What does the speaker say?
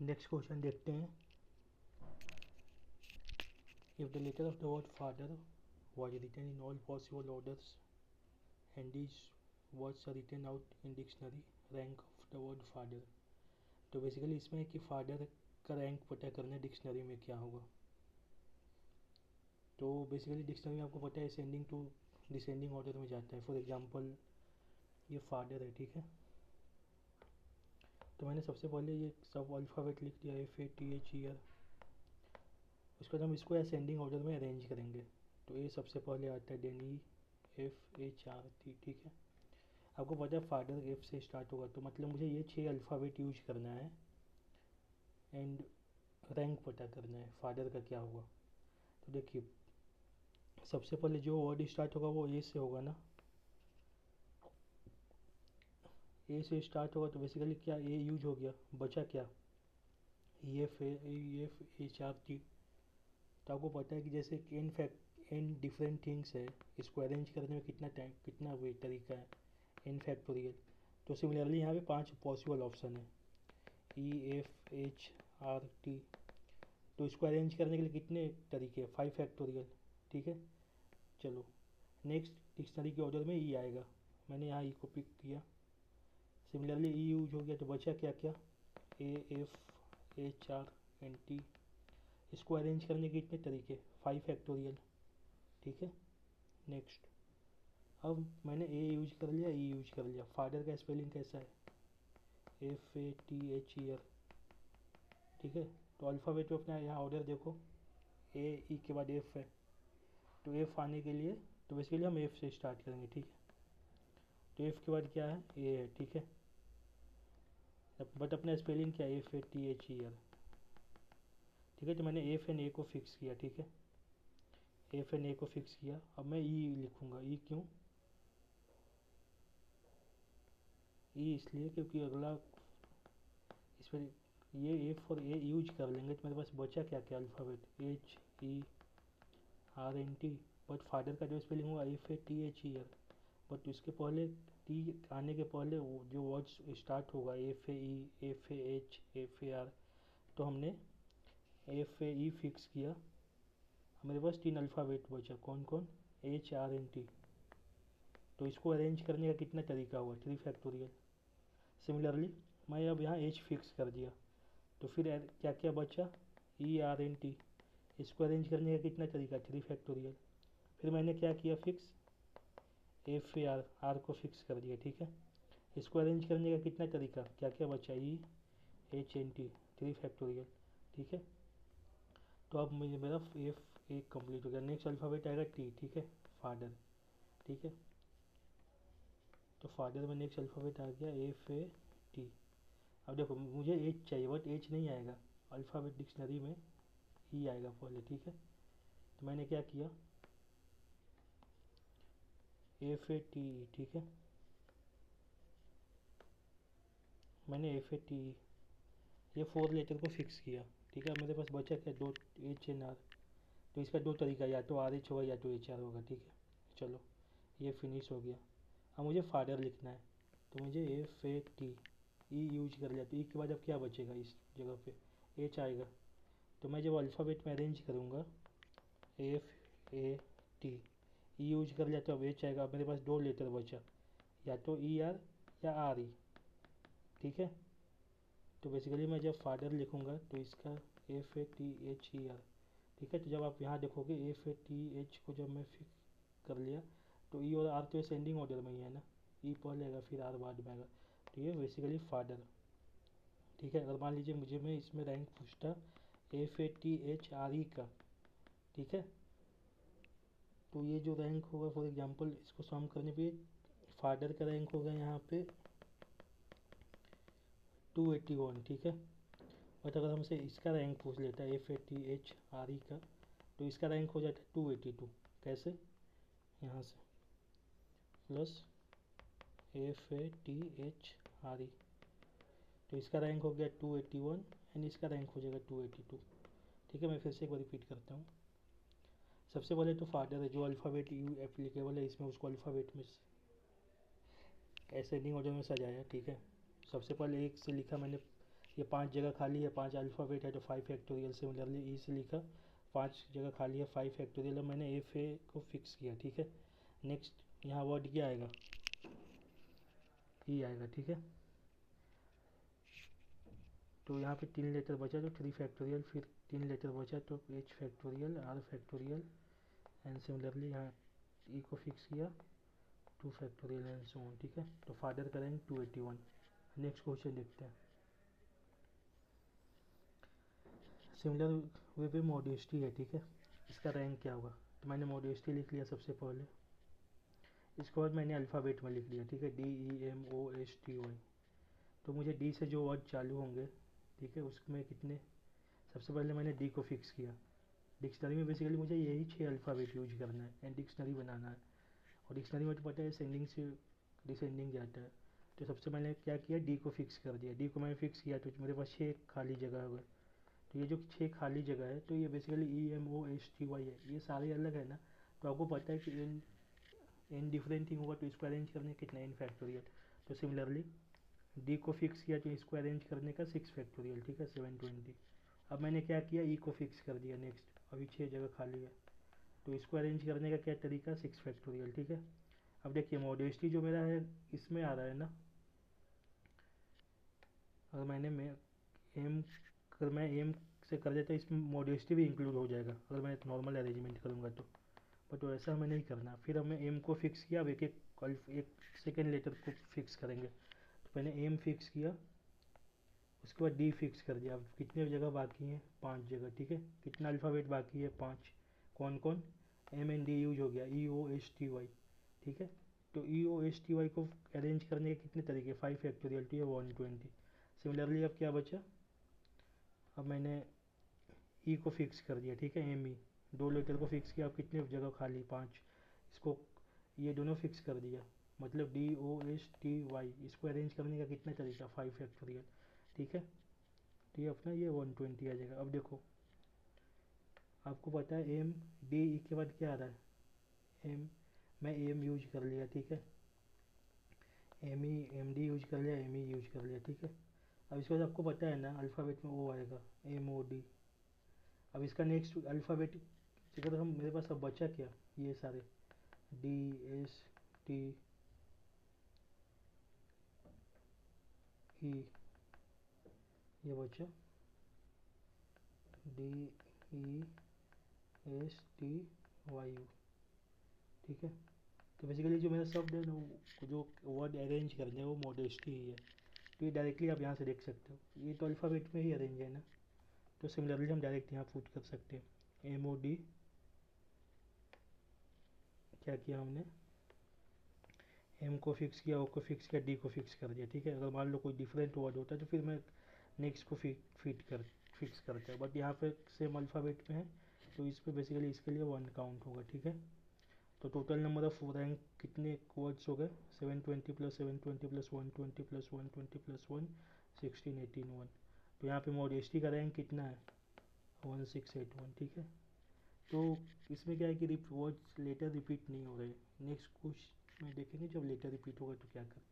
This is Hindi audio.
नेक्स्ट क्वेश्चन देखते हैं। If the letter of the word father was written in all possible orders and these words are written out in dictionary, rank of the word father। तो बेसिकली इसमें है कि फादर का रैंक पता करना है डिक्शनरी में क्या होगा। तो बेसिकली डिक्शनरी में आपको पता है असेंडिंग टू डिसेंडिंग ऑर्डर में जाता है। फॉर एग्जांपल ये फादर है, ठीक है। तो मैंने सबसे पहले ये सब अल्फ़ाबेट लिख दिया, FATH ईयर। उसके बाद हम इसको असेंडिंग ऑर्डर में अरेंज करेंगे। तो ये सबसे पहले आता है, देन EFHRT, ठीक है। आपको पता है फादर एफ से स्टार्ट होगा, तो मतलब मुझे ये 6 अल्फ़ाबेट यूज करना है एंड रैंक पता करना है फादर का क्या होगा। तो देखिए सबसे पहले जो वर्ड स्टार्ट होगा वो ए से होगा ना, ए से स्टार्ट होगा। तो बेसिकली क्या ए यूज हो गया, बचा क्या EFHRT। तो आपको पता है कि जैसे n fact n different things है, इसको अरेंज करने में कितना टाइम कितना वे तरीका है, एन फैक्टोरियल। तो सिमिलरली यहाँ पे 5 पॉसिबल ऑप्शन है, EFHRT। तो इसको अरेंज करने के लिए कितने तरीके, 5 फैक्टोरियल, ठीक है। चलो नेक्स्ट डिक्शनरी के ऑर्डर में ई आएगा, मैंने यहाँ ई को पिक किया। सिमिलरली ई यूज हो गया, तो बचा क्या क्या, AFHRNT। इसको अरेंज करने के कितने तरीके, 5 फैक्टोरियल, ठीक है। नेक्स्ट अब मैंने ए यूज कर लिया, ई यूज कर लिया। फादर का स्पेलिंग कैसा है, FATH ईयर, ठीक है। तो अल्फ़ाबेट में अपना यहाँ ऑर्डर देखो, ए ई के बाद एफ है। तो एफ आने के लिए तो बेसिकली हम एफ से स्टार्ट करेंगे, ठीक है। तो एफ के बाद क्या है, ए है, ठीक है। बट अपना स्पेलिंग क्या है, FATH ईयर, ठीक है। तो मैंने एफ एन ए को फिक्स किया, ठीक है। एफ एन ए को फिक्स किया। अब मैं ई लिखूँगा, ई क्यों, ई इसलिए क्योंकि अगला इस पर ये एफ और ए यूज कर लेंगे तो मेरे पास बचा क्या क्या अल्फ़ाबेट, HERNT। बट फादर का जो स्पेलिंग हुआ FATH ईयर। बट इसके पहले टी आने के पहले वो जो वर्ड्स स्टार्ट होगा FAE FAH FAR, तो हमने FAE फिक्स किया। मेरे पास 3 अल्फ़ाबेट बचा, कौन कौन, HRNT। तो इसको अरेंज करने का कितना तरीका हुआ, 3 फैक्टोरियल। सिमिलरली मैं अब यहाँ H फिक्स कर दिया, तो फिर क्या क्या बचा, ERNT। इसको अरेंज करने का कितना तरीका, 3 फैक्टोरियल। फिर मैंने क्या किया, फिक्स FAR, आर को फिक्स कर दिया, ठीक है। इसको अरेंज करने का कितना तरीका, क्या क्या बचा, EHNT, 3 फैक्टोरियल, ठीक है। तो अब मुझे मेरा एफ एक कंप्लीट हो गया। नेक्स्ट अल्फ़ाबेट आएगा टी, ठीक है, फादर, ठीक है। तो फादर में नेक्स्ट अल्फ़ाबेट आ गया FAT। अब देखो मुझे एच चाहिए बट एच नहीं आएगा, अल्फ़ाबेट डिक्शनरी में ई आएगा पहले, ठीक है। तो मैंने क्या किया, FATE, ठीक है। मैंने FATE ये 4 लेटर को फिक्स किया, ठीक है। मेरे पास बचा क्या, 2 HNR। तो इसका 2 तरीका, या तो RH होगा या तो HR होगा, ठीक है। चलो ये फिनिश हो गया। अब मुझे फादर लिखना है, तो मुझे FAT ई यूज कर लिया। तो ई के बाद अब क्या बचेगा, इस जगह पे एच आएगा। तो मैं जब अल्फ़ाबेट में अरेंज करूँगा FAT ई यूज कर लिया, तो अब एच आएगा। अब मेरे पास 2 लेटर बचा, या तो ER या RE, ठीक है। तो बेसिकली मैं जब फादर लिखूँगा तो इसका FATHER, ठीक है। तो जब आप यहाँ देखोगे FATH को जब मैं फिक्स कर लिया, तो ई और आर तो असेंडिंग ऑर्डर में ही है ना, ई पहले आएगा फिर आर बाद में आएगा। तो ये बेसिकली फादर, ठीक है। अगर मान लीजिए मुझे मैं इसमें रैंक पूछता FATHRE का, ठीक है। तो ये जो रैंक होगा, फॉर एग्जांपल इसको सम करने पे फादर का रैंक होगा यहाँ पे 281, ठीक है। बट अगर हमसे इसका रैंक पूछ लेता है FATHRE का, तो इसका रैंक हो जाता है 282। कैसे, यहाँ से प्लस FATHRE, तो इसका रैंक हो गया 281 एंड इसका रैंक हो जाएगा 282, ठीक है। मैं फिर से एक बार रिपीट करता हूँ। सबसे पहले तो फादर है, जो अल्फ़ाबेट यू एप्लीकेबल है इसमें, उसको अल्फ़ाबेट में असेंडिंग ऑर्डर में सजाया, ठीक है। सबसे पहले एक से लिखा मैंने ये 5 जगह खाली है, 5 अल्फ़ाबेट है तो 5 फैक्टोरियल। सिमिलरली ई से लिखा 5 जगह खाली है 5 फैक्टोरियल। अब मैंने एफ ए को फिक्स किया, ठीक है। नेक्स्ट यहाँ वर्ड क्या आएगा, ई आएगा, ठीक है। तो यहाँ पे 3 लेटर बचा तो 3 फैक्टोरियल, फिर 3 लेटर बचा तो H factorial, R factorial and similarly यहाँ ई को फिक्स किया 2 फैक्टोरियल एंड सो ऑन, ठीक है। तो फादर करेंगे 281। नेक्स्ट क्वेश्चन देखते हैं। सिमिलर वे पे मॉड्यूलिटी है, ठीक है। इसका रैंक क्या होगा, तो मैंने मॉड्यूलिटी लिख लिया सबसे पहले। इसके बाद मैंने अल्फ़ाबेट में लिख लिया, ठीक है, DEMOSTY। तो मुझे डी से जो वर्ड चालू होंगे, ठीक है, उसमें कितने, सबसे पहले मैंने डी को फिक्स किया। डिक्शनरी में बेसिकली मुझे यही 6 अल्फ़ाबेट यूज करना है एंड डिक्शनरी बनाना है। और डिक्शनरी में तो पता है सेंडिंग से डिसेंडिंग जाता है। तो सबसे मैंने क्या किया, डी को फिक्स कर दिया। डी को मैंने फिक्स किया तो मेरे पास 6 खाली जगह हो गए। तो ये जो 6 खाली जगह है तो ये बेसिकली EMOSTY है, ये सारे अलग है ना। तो आपको पता है कि इन डिफरेंट थिंग होगा तो इसको अरेंज करने कितना, इन फैक्टोरियल। तो सिमिलरली डी को फिक्स किया तो इसको अरेंज करने का 6 फैक्टोरियल, ठीक है, 720। अब मैंने क्या किया, ई को फिक्स कर दिया। नेक्स्ट अभी 6 जगह खाली है तो इसको अरेंज करने का क्या तरीका, 6 फैक्टोरियल, ठीक है। अब देखिए मॉड्यूलिटी जो मेरा है इसमें आ रहा है ना, अगर मैं एम से कर देता इसमें मॉड्यूलिटी भी इंक्लूड हो जाएगा अगर मैं नॉर्मल अरेंजमेंट करूँगा तो। बट वैसा हमें नहीं करना। फिर हमें एम को फिक्स किया। अब एक सेकेंड लेटर को फिक्स करेंगे। तो मैंने एम फिक्स किया, उसके बाद डी फिक्स कर दिया। अब कितने जगह बाकी हैं, 5 जगह, ठीक है। कितना अल्फ़ाबेट बाकी है, 5। कौन कौन, एम एन डी यूज हो गया, EOSTY, ठीक है। तो EOSTY को अरेंज करने के कितने तरीके, 5 फैक्टोरियल टू 120। सिमिलरली अब क्या बचा, अब मैंने ई को फिक्स कर दिया, ठीक है, एम ई 2 लेटर को फिक्स किया। अब कितने जगह खाली, 5। इसको ये दोनों फिक्स कर दिया, मतलब DOSTY। इसको अरेंज करने का कितना तरीका, 5 फैक्टोरियल, ठीक है। तो ये अपना ये 120 आ जाएगा। अब देखो आपको पता है एम डी ई के बाद क्या आ रहा है, एम, मैं एम यूज कर लिया, ठीक है, M E M D use कर लिया, एम ई यूज कर लिया, ठीक है। अब इसके बाद आपको पता है ना अल्फ़ाबेट में ओ आएगा, MOD। अब इसका नेक्स्ट अल्फ़ाबेट अगर हम, मेरे पास अब बचा क्या, ये सारे DSTE, ये बचा DESTYU, ठीक है। तो बेसिकली जो मेरा शब्द है ना, जो वर्ड अरेंज करना है वो मॉड्यूलिटी ही है। तो ये डायरेक्टली आप यहाँ से देख सकते हो, ये तो अल्फ़ाबेट में ही अरेंज है ना। तो सिमिलरली हम डायरेक्ट यहाँ पुट कर सकते हैं MOD। क्या किया हमने, एम को फिक्स किया, ओ को फिक्स किया, डी को फिक्स कर दिया, ठीक है। अगर मान लो कोई डिफरेंट वर्ड होता है तो फिर मैं नेक्स्ट को फिक्स करता है। बट यहाँ पे सेम अल्फ़ाबेट में है तो इस पर बेसिकली इसके लिए 1 काउंट होगा, ठीक है। तो टोटल नंबर ऑफ रैंक कितने वर्ड्स हो गए, 720 प्लस 720 प्लस 120 प्लस 120 प्लस 1, 16, 18, 1। तो यहाँ पे मॉड्यूलिटी का रैंक कितना है, 1681, ठीक है। तो इसमें क्या है कि वर्ड्स लेटर रिपीट नहीं हो रहे। नेक्स्ट कुछ में देखेंगे जब लेटर रिपीट होगा तो क्या कर